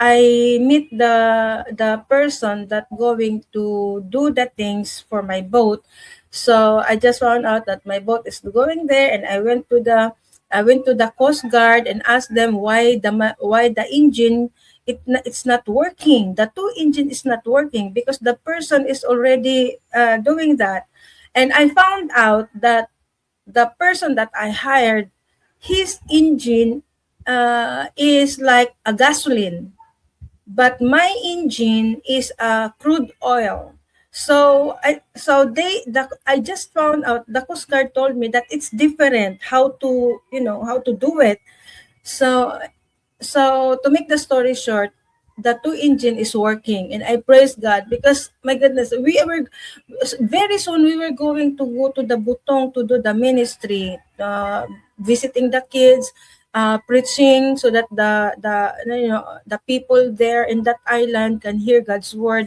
I meet the person that going to do the things for my boat. So I just found out that my boat is going there, and I went to the Coast Guard and asked them why the engine it's not working. The two engine is not working because the person is already doing that, and I found out that the person that I hired, his engine is like a gasoline, but my engine is crude oil. So I just found out, the Coast Guard told me that it's different how to how to do it. So to make the story short, the two engine is working, and I praise God because my goodness, we were very soon we were going to go to the Butong to do the ministry, visiting the kids, preaching so that the people there in that island can hear God's word.